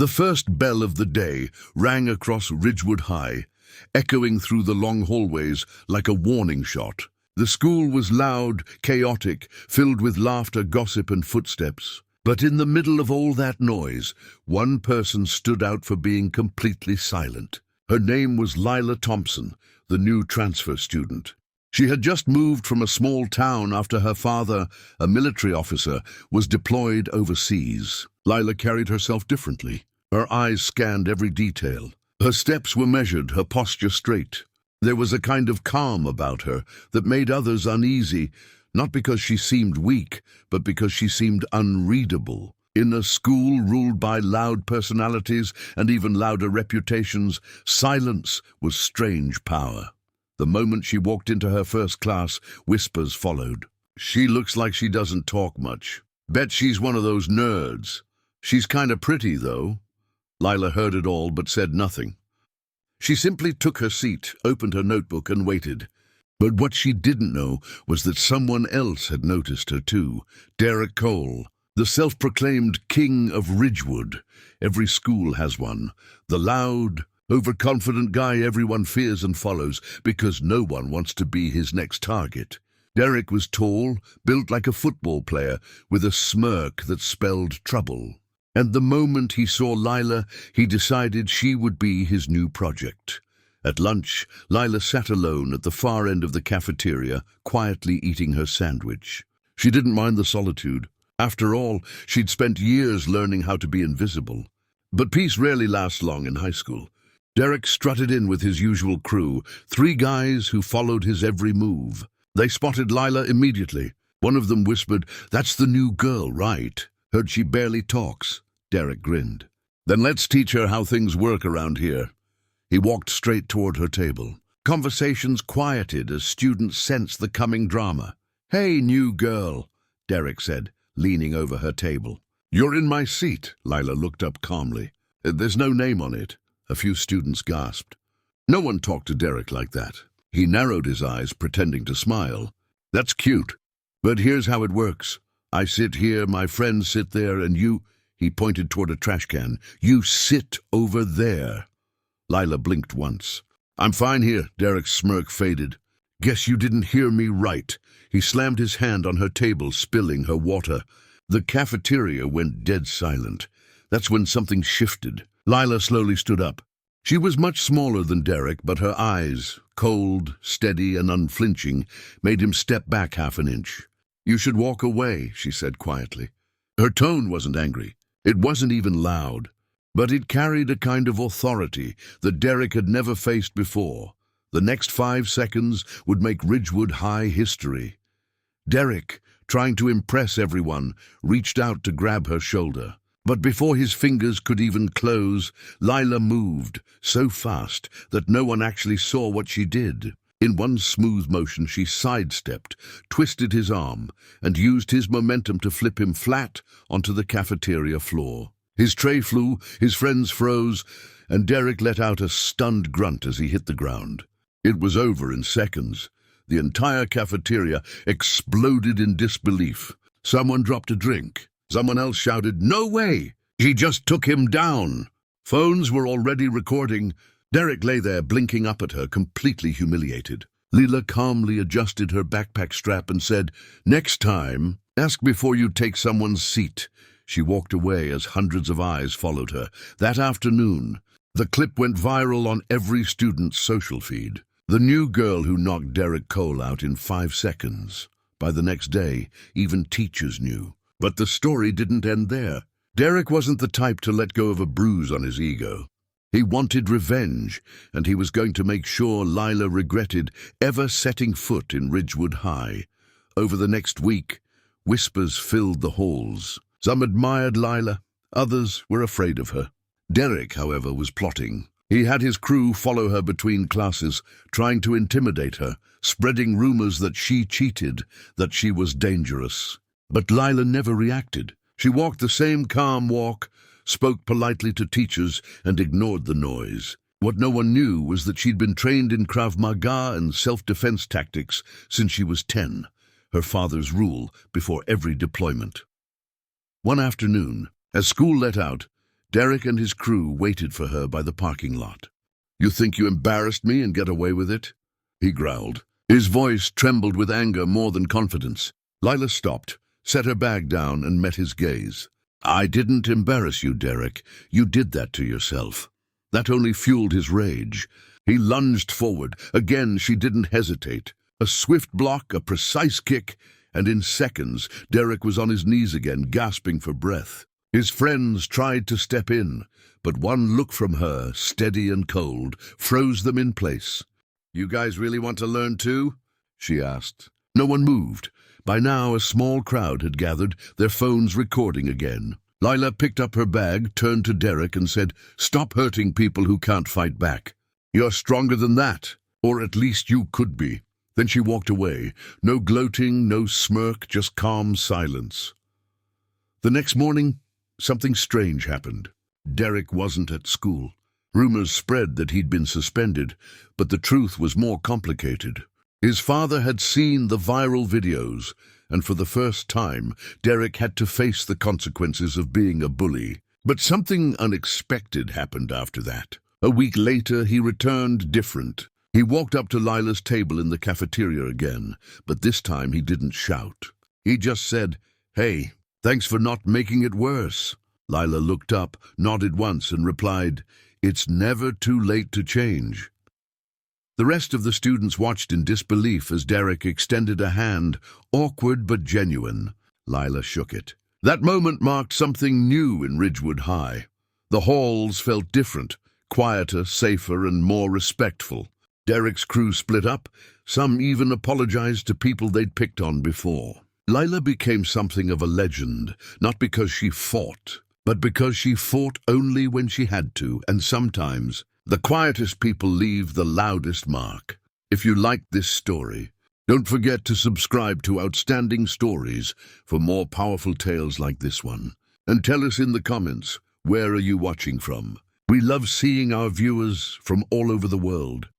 The first bell of the day rang across Ridgewood High, echoing through the long hallways like a warning shot. The school was loud, chaotic, filled with laughter, gossip, and footsteps. But in the middle of all that noise, one person stood out for being completely silent. Her name was Lila Thompson, the new transfer student. She had just moved from a small town after her father, a military officer, was deployed overseas. Lila carried herself differently. Her eyes scanned every detail. Her steps were measured, her posture straight. There was a kind of calm about her that made others uneasy, not because she seemed weak, but because she seemed unreadable. In a school ruled by loud personalities and even louder reputations, silence was strange power. The moment she walked into her first class, whispers followed. "She looks like she doesn't talk much. Bet she's one of those nerds. She's kinda pretty, though." Lila heard it all but said nothing. She simply took her seat, opened her notebook, and waited. But what she didn't know was that someone else had noticed her too. Derek Cole, the self-proclaimed king of Ridgewood. Every school has one. The loud, overconfident guy everyone fears and follows because no one wants to be his next target. Derek was tall, built like a football player, with a smirk that spelled trouble. And the moment he saw Lila, he decided she would be his new project. At lunch, Lila sat alone at the far end of the cafeteria, quietly eating her sandwich. She didn't mind the solitude. After all, she'd spent years learning how to be invisible. But peace rarely lasts long in high school. Derek strutted in with his usual crew, 3 guys who followed his every move. They spotted Lila immediately. One of them whispered, "That's the new girl, right? Heard she barely talks." Derek grinned. "Then let's teach her how things work around here." He walked straight toward her table. Conversations quieted as students sensed the coming drama. "Hey, new girl," Derek said, leaning over her table. "You're in my seat." Lila looked up calmly. "There's no name on it." A few students gasped. No one talked to Derek like that. He narrowed his eyes, pretending to smile. "That's cute. But here's how it works. I sit here, my friends sit there, and you—" He pointed toward a trash can. "You sit over there." Lila blinked once. "I'm fine here." Derek's smirk faded. "Guess you didn't hear me right." He slammed his hand on her table, spilling her water. The cafeteria went dead silent. That's when something shifted. Lila slowly stood up. She was much smaller than Derek, but her eyes, cold, steady, and unflinching, made him step back half an inch. "You should walk away," she said quietly. Her tone wasn't angry. It wasn't even loud. But it carried a kind of authority that Derek had never faced before. The next 5 seconds would make Ridgewood High history. Derek, trying to impress everyone, reached out to grab her shoulder. But before his fingers could even close, Lila moved, so fast that no one actually saw what she did. In one smooth motion, she sidestepped, twisted his arm, and used his momentum to flip him flat onto the cafeteria floor. His tray flew, his friends froze, and Derek let out a stunned grunt as he hit the ground. It was over in seconds. The entire cafeteria exploded in disbelief. Someone dropped a drink. Someone else shouted, "No way! He just took him down!" Phones were already recording. Derek lay there, blinking up at her, completely humiliated. Lila calmly adjusted her backpack strap and said, "Next time, ask before you take someone's seat." She walked away as hundreds of eyes followed her. That afternoon, the clip went viral on every student's social feed. The new girl who knocked Derek Cole out in 5 seconds. By the next day, even teachers knew. But the story didn't end there. Derek wasn't the type to let go of a bruise on his ego. He wanted revenge, and he was going to make sure Lila regretted ever setting foot in Ridgewood High. Over the next week, whispers filled the halls. Some admired Lila, others were afraid of her. Derek, however, was plotting. He had his crew follow her between classes, trying to intimidate her, spreading rumors that she cheated, that she was dangerous. But Lila never reacted. She walked the same calm walk, spoke politely to teachers, and ignored the noise. What no one knew was that she'd been trained in Krav Maga and self-defense tactics since she was 10, her father's rule before every deployment. One afternoon, as school let out, Derek and his crew waited for her by the parking lot. "You think you embarrassed me and get away with it?" he growled. His voice trembled with anger more than confidence. Lila stopped, set her bag down, and met his gaze. "I didn't embarrass you, Derek. You did that to yourself." That only fueled his rage. He lunged forward. Again, she didn't hesitate. A swift block, a precise kick, and in seconds, Derek was on his knees again, gasping for breath. His friends tried to step in, but one look from her, steady and cold, froze them in place. "You guys really want to learn too?" she asked. No one moved. By now, a small crowd had gathered, their phones recording again. Lila picked up her bag, turned to Derek, and said, "Stop hurting people who can't fight back. You're stronger than that, or at least you could be." Then she walked away. No gloating, no smirk, just calm silence. The next morning, something strange happened. Derek wasn't at school. Rumors spread that he'd been suspended, but the truth was more complicated. His father had seen the viral videos, and for the first time, Derek had to face the consequences of being a bully. But something unexpected happened after that. A week later, he returned different. He walked up to Lila's table in the cafeteria again, but this time he didn't shout. He just said, "Hey, thanks for not making it worse." Lila looked up, nodded once, and replied, "It's never too late to change." The rest of the students watched in disbelief as Derek extended a hand, awkward but genuine. Lila shook it. That moment marked something new in Ridgewood High. The halls felt different, quieter, safer, and more respectful. Derek's crew split up. Some even apologized to people they'd picked on before. Lila became something of a legend, not because she fought, but because she fought only when she had to, and sometimes the quietest people leave the loudest mark. If you liked this story, don't forget to subscribe to Outstanding Stories for more powerful tales like this one. And tell us in the comments, where are you watching from? We love seeing our viewers from all over the world.